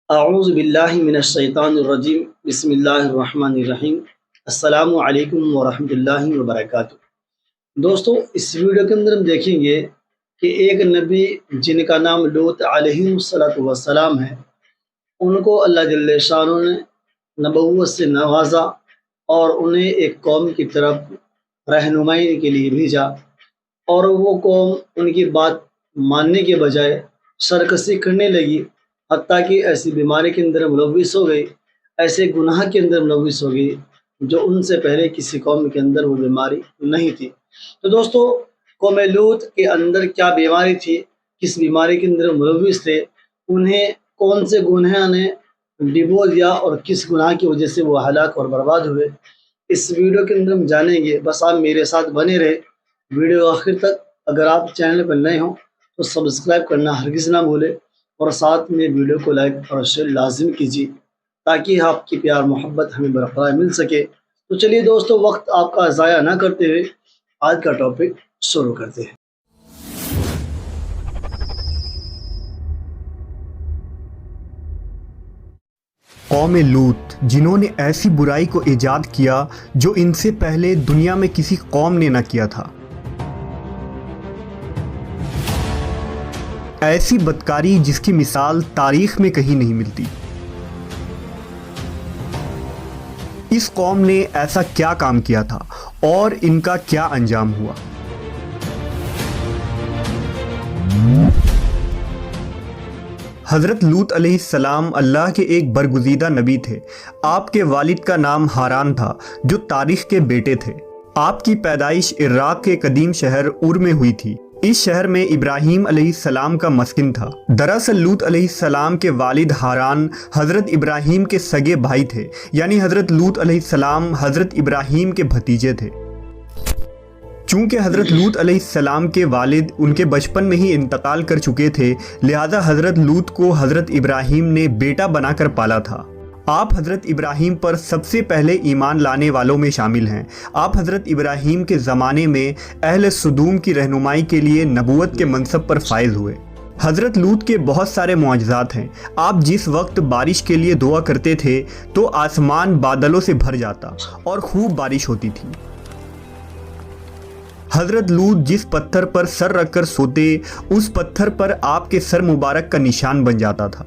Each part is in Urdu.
اعوذ باللہ من الشیطان الرجیم بسم اللہ الرحمن الرحیم السلام علیکم ورحمۃ اللہ وبرکاتہ۔ دوستو، اس ویڈیو کے اندر ہم دیکھیں گے کہ ایک نبی جن کا نام لوط علیہ السلام ہے، ان کو اللہ جل شانہ نے نبوت سے نوازا اور انہیں ایک قوم کی طرف رہنمائی کے لیے بھیجا، اور وہ قوم ان کی بات ماننے کے بجائے سرکشی کرنے لگی، حتیٰ کہ ایسی بیماری کے اندر ملوث ہو گئی، ایسے گناہ کے اندر ملوث ہو گئی جو ان سے پہلے کسی قوم کے اندر وہ بیماری نہیں تھی۔ تو دوستو، قوم لوط کے اندر کیا بیماری تھی، کس بیماری کے اندر ملوث تھے، انہیں کون سے گناہ نے ڈبو دیا اور کس گناہ کی وجہ سے وہ ہلاک اور برباد ہوئے، اس ویڈیو کے اندر ہم جانیں گے۔ بس آپ میرے ساتھ بنے رہے ویڈیو آخر تک۔ اگر آپ چینل پر نئے ہوں تو سبسکرائب کرنا ہرگز نہ بھولے، اور ساتھ میں ویڈیو کو لائک اور شیئر لازم کیجیے تاکہ آپ کی پیار محبت ہمیں برقرار مل سکے۔ تو چلیے دوستو، وقت آپ کا ضائع نہ کرتے ہوئے آج کا ٹاپک شروع کرتے ہیں۔ قوم لوط، جنہوں نے ایسی برائی کو ایجاد کیا جو ان سے پہلے دنیا میں کسی قوم نے نہ کیا تھا۔ ایسی بدکاری جس کی مثال تاریخ میں کہیں نہیں ملتی۔ اس قوم نے ایسا کیا کام کیا تھا اور ان کا کیا انجام ہوا؟ حضرت لوط علیہ السلام اللہ کے ایک برگزیدہ نبی تھے۔ آپ کے والد کا نام ہاران تھا، جو تاریخ کے بیٹے تھے۔ آپ کی پیدائش عراق کے قدیم شہر ار میں ہوئی تھی۔ اس شہر میں ابراہیم علیہ السلام کا مسکن تھا۔ دراصل لوط علیہ السلام کے والد ہاران حضرت ابراہیم کے سگے بھائی تھے، یعنی حضرت لوط علیہ السلام حضرت ابراہیم کے بھتیجے تھے۔ چونکہ حضرت لوط علیہ السلام کے والد ان کے بچپن میں ہی انتقال کر چکے تھے، لہذا حضرت لوط کو حضرت ابراہیم نے بیٹا بنا کر پالا تھا۔ آپ حضرت ابراہیم پر سب سے پہلے ایمان لانے والوں میں شامل ہیں۔ آپ حضرت ابراہیم کے زمانے میں اہل سدوم کی رہنمائی کے لیے نبوت کے منصب پر فائز ہوئے۔ حضرت لوط کے بہت سارے معجزات ہیں۔ آپ جس وقت بارش کے لیے دعا کرتے تھے تو آسمان بادلوں سے بھر جاتا اور خوب بارش ہوتی تھی۔ حضرت لوط جس پتھر پر سر رکھ کر سوتے، اس پتھر پر آپ کے سر مبارک کا نشان بن جاتا تھا۔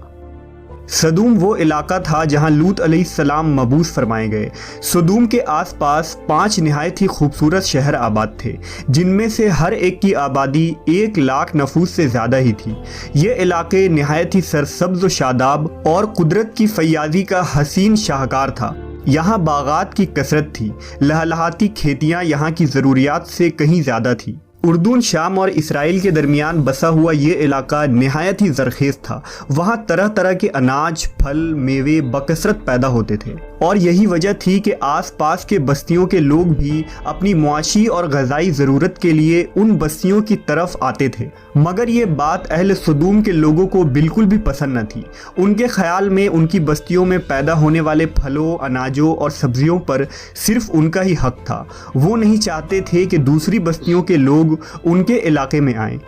سدوم وہ علاقہ تھا جہاں لوط علیہ السلام مبعوث فرمائے گئے۔ سدوم کے آس پاس 5 نہایت ہی خوبصورت شہر آباد تھے، جن میں سے ہر ایک کی آبادی 1,00,000 نفوس سے زیادہ ہی تھی۔ یہ علاقے نہایت ہی سرسبز و شاداب اور قدرت کی فیاضی کا حسین شاہکار تھا۔ یہاں باغات کی کثرت تھی، لہلہاتی کھیتیاں یہاں کی ضروریات سے کہیں زیادہ تھی۔ اردن، شام اور اسرائیل کے درمیان بسا ہوا یہ علاقہ نہایت ہی زرخیز تھا۔ وہاں طرح طرح کے اناج، پھل، میوے بکثرت پیدا ہوتے تھے، اور یہی وجہ تھی کہ آس پاس کے بستیوں کے لوگ بھی اپنی معاشی اور غذائی ضرورت کے لیے ان بستیوں کی طرف آتے تھے۔ مگر یہ بات اہل سدوم کے لوگوں کو بالکل بھی پسند نہ تھی۔ ان کے خیال میں ان کی بستیوں میں پیدا ہونے والے پھلوں، اناجوں اور سبزیوں پر صرف ان کا ہی حق تھا۔ وہ نہیں چاہتے تھے کہ دوسری بستیوں کے لوگ ان کے علاقے میں آئیں۔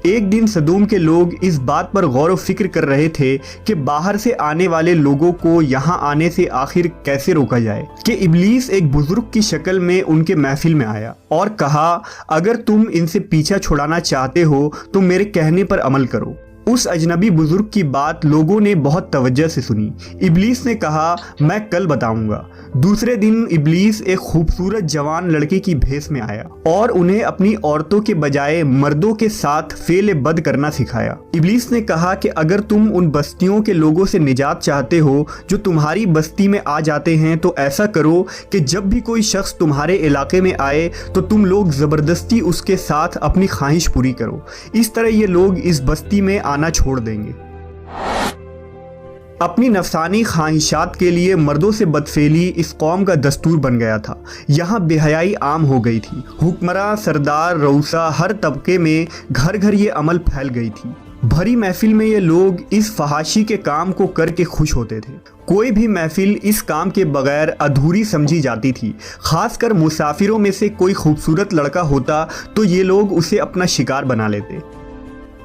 ایک دن سدوم کے لوگ اس بات پر غور و فکر کر رہے تھے کہ باہر سے آنے والے لوگوں کو یہاں آنے سے آخر کیسے روکا جائے، کہ ابلیس ایک بزرگ کی شکل میں ان کے محفل میں آیا اور کہا، اگر تم ان سے پیچھا چھڑانا چاہتے ہو تو میرے کہنے پر عمل کرو۔ اس اجنبی بزرگ کی بات لوگوں نے بہت توجہ سے سنی۔ ابلیس نے کہا، میں کل بتاؤں گا۔ دوسرے دن ابلیس ایک خوبصورت جوان لڑکے کی بھیس میں آیا اور انہیں اپنی عورتوں کے بجائے مردوں کے ساتھ فعل بد کرنا سکھایا۔ ابلیس نے کہا کہ اگر تم ان بستیوں کے لوگوں سے نجات چاہتے ہو جو تمہاری بستی میں آ جاتے ہیں تو ایسا کرو کہ جب بھی کوئی شخص تمہارے علاقے میں آئے تو تم لوگ زبردستی اس کے ساتھ اپنی خواہش پوری کرو۔ اس طرح یہ لوگ اس بستی میں آنا چھوڑ دیں گے۔ اپنی نفسانی خواہشات کے لیے مردوں سے بدفعلی اس قوم کا دستور بن گیا تھا۔ یہاں بے حیائی عام ہو گئی تھی۔ حکمراں، سردار، رؤسا، ہر طبقے میں گھر گھر یہ عمل پھیل گئی تھی۔ بھری محفل میں یہ لوگ اس فحاشی کے کام کو کر کے خوش ہوتے تھے۔ کوئی بھی محفل اس کام کے بغیر ادھوری سمجھی جاتی تھی۔ خاص کر مسافروں میں سے کوئی خوبصورت لڑکا ہوتا تو یہ لوگ اسے اپنا شکار بنا لیتے۔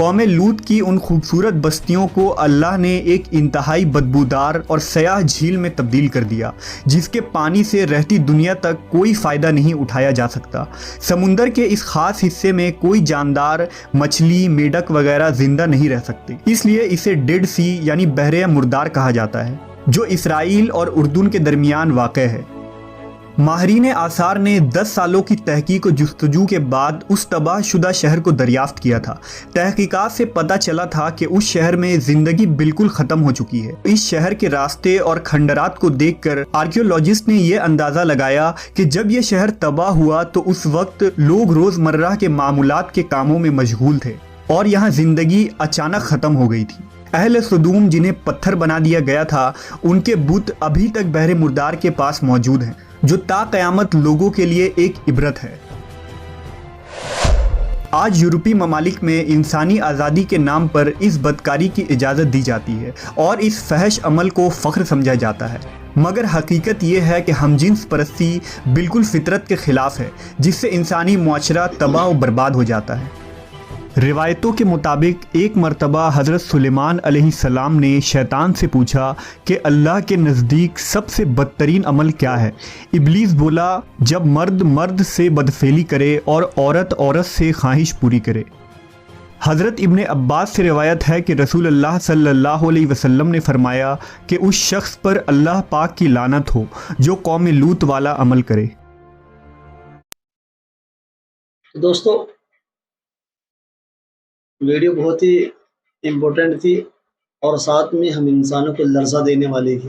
قوم لوط کی ان خوبصورت بستیوں کو اللہ نے ایک انتہائی بدبودار اور سیاہ جھیل میں تبدیل کر دیا، جس کے پانی سے رہتی دنیا تک کوئی فائدہ نہیں اٹھایا جا سکتا۔ سمندر کے اس خاص حصے میں کوئی جاندار، مچھلی، میڈک وغیرہ زندہ نہیں رہ سکتے، اس لیے اسے ڈیڈ سی یعنی بحر مردار کہا جاتا ہے، جو اسرائیل اور اردن کے درمیان واقع ہے۔ ماہرین آثار نے 10 سالوں کی تحقیق و جستجو کے بعد اس تباہ شدہ شہر کو دریافت کیا تھا۔ تحقیقات سے پتہ چلا تھا کہ اس شہر میں زندگی بالکل ختم ہو چکی ہے۔ اس شہر کے راستے اور کھنڈرات کو دیکھ کر آرکیولوجسٹ نے یہ اندازہ لگایا کہ جب یہ شہر تباہ ہوا تو اس وقت لوگ روزمرہ کے معمولات کے کاموں میں مشغول تھے اور یہاں زندگی اچانک ختم ہو گئی تھی۔ اہل سدوم جنہیں پتھر بنا دیا گیا تھا، ان کے بت ابھی تک بحر مردار کے پاس موجود ہیں، جو تا قیامت لوگوں کے لیے ایک عبرت ہے۔ آج یورپی ممالک میں انسانی آزادی کے نام پر اس بدکاری کی اجازت دی جاتی ہے اور اس فحش عمل کو فخر سمجھا جاتا ہے، مگر حقیقت یہ ہے کہ ہم جنس پرستی بالکل فطرت کے خلاف ہے، جس سے انسانی معاشرہ تباہ و برباد ہو جاتا ہے۔ روایتوں کے مطابق ایک مرتبہ حضرت سلیمان علیہ السلام نے شیطان سے پوچھا کہ اللہ کے نزدیک سب سے بدترین عمل کیا ہے؟ ابلیس بولا، جب مرد مرد سے بدفعلی کرے اور عورت عورت سے خواہش پوری کرے۔ حضرت ابن عباس سے روایت ہے کہ رسول اللہ صلی اللہ علیہ وسلم نے فرمایا کہ اس شخص پر اللہ پاک کی لعنت ہو جو قوم لوط والا عمل کرے۔ دوستو، ویڈیو بہت ہی امپورٹنٹ تھی اور ساتھ میں ہم انسانوں کو لرزہ دینے والی تھی۔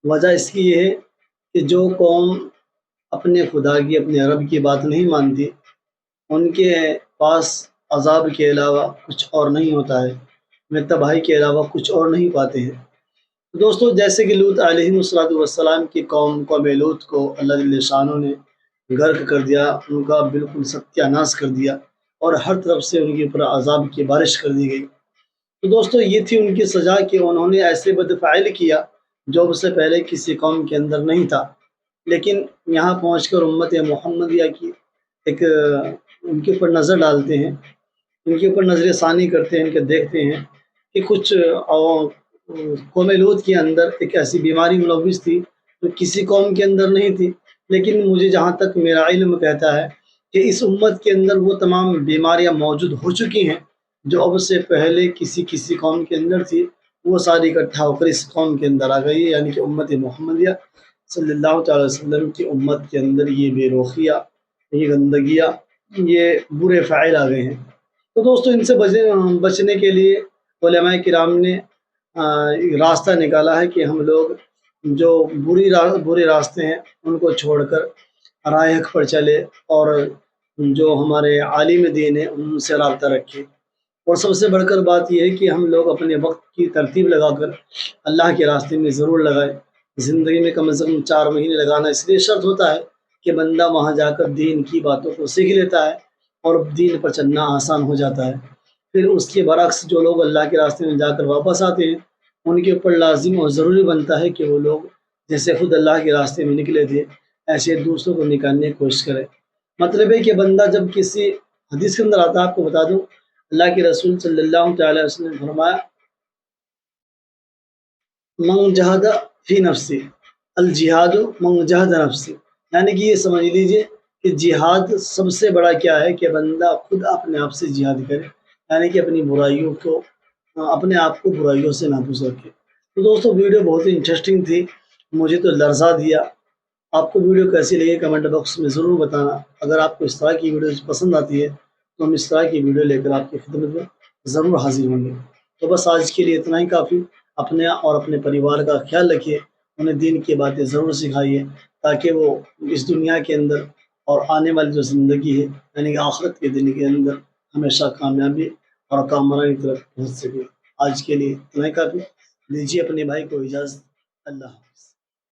وجہ اس کی یہ ہے کہ جو قوم اپنے خدا کی، اپنے رب کی بات نہیں مانتی، ان کے پاس عذاب کے علاوہ کچھ اور نہیں ہوتا ہے، میں تباہی کے علاوہ کچھ اور نہیں پاتے ہیں۔ دوستو، جیسے کہ لوط علیہ السلام کی قوم لوط کو اللہ جل شانہ نے غرق کر دیا، ان کا بالکل ستیہ ناش کر دیا اور ہر طرف سے ان کے اوپر عذاب کی بارش کر دی گئی۔ تو دوستو، یہ تھی ان کی سزا کہ انہوں نے ایسے بدفعل کیا جو اس سے پہلے کسی قوم کے اندر نہیں تھا، لیکن یہاں پہنچ کر امت محمدیہ کی ایک ان کے اوپر نظر ڈالتے ہیں، ان کے اوپر نظر ثانی کرتے ہیں، ان کے دیکھتے ہیں کہ کچھ قوم لوط کے اندر ایک ایسی بیماری ملوث تھی جو کسی قوم کے اندر نہیں تھی، لیکن مجھے جہاں تک میرا علم کہتا ہے کہ اس امت کے اندر وہ تمام بیماریاں موجود ہو چکی ہیں جو اب سے پہلے کسی قوم کے اندر تھی، وہ ساری اکٹھا ہو کر اس قوم کے اندر آ گئی ہے، یعنی کہ امت محمدیہ صلی اللہ تعالی وسلم کی امت کے اندر یہ بے روخیہ، یہ گندگیاں، یہ برے فعل آ گئے ہیں۔ تو دوستو، ان سے بچنے کے لیے علماء کرام نے راستہ نکالا ہے کہ ہم لوگ جو برے راستے ہیں ان کو چھوڑ کر راہ حق پر چلے اور جو ہمارے عالم دین ہیں ان سے رابطہ رکھیں۔ اور سب سے بڑھ کر بات یہ ہے کہ ہم لوگ اپنے وقت کی ترتیب لگا کر اللہ کے راستے میں ضرور لگائیں۔ زندگی میں کم از کم 4 مہینے لگانا اس لیے شرط ہوتا ہے کہ بندہ وہاں جا کر دین کی باتوں کو سیکھ لیتا ہے اور دین پر چلنا آسان ہو جاتا ہے۔ پھر اس کے برعکس جو لوگ اللہ کے راستے میں جا کر واپس آتے ہیں، ان کے اوپر لازم اور ضروری بنتا ہے کہ وہ لوگ جیسے خود اللہ کے راستے میں نکلے تھے ایسے دوسروں کو نکالنے کی کوشش کرے۔ مطلب ہے کہ بندہ جب کسی حدیث کے اندر آتا ہے، آپ کو بتا دوں، اللہ کے رسول صلی اللہ تعالی وسلم نے فرمایا، من جہد فی نفسی الجہاد من جہد نفسی، یعنی کہ یہ سمجھ لیجئے کہ جہاد سب سے بڑا کیا ہے کہ بندہ خود اپنے آپ سے جہاد کرے، یعنی کہ اپنی برائیوں کو، اپنے آپ کو برائیوں سے محفوظ رکھے۔ تو دوستو، ویڈیو بہت ہی انٹرسٹنگ تھی، مجھے تو لرزا دیا۔ آپ کو ویڈیو کیسی لگی کمنٹ باکس میں ضرور بتانا۔ اگر آپ کو اس طرح کی ویڈیوز پسند آتی ہے تو ہم اس طرح کی ویڈیو لے کر آپ کی خدمت میں ضرور حاضر ہوں گے۔ تو بس آج کے لیے اتنا ہی کافی۔ اپنے اور اپنے پریوار کا خیال رکھیے، انہیں دین کی باتیں ضرور سکھائیے تاکہ وہ اس دنیا کے اندر اور آنے والی جو زندگی ہے یعنی کہ آخرت کے دن کے اندر ہمیشہ کامیابی اور کامرانی کی طرف پہنچ سکے۔ آج کے لیے اتنا ہی کافی۔ لیجیے اپنے بھائی کو اجازت۔ اللہ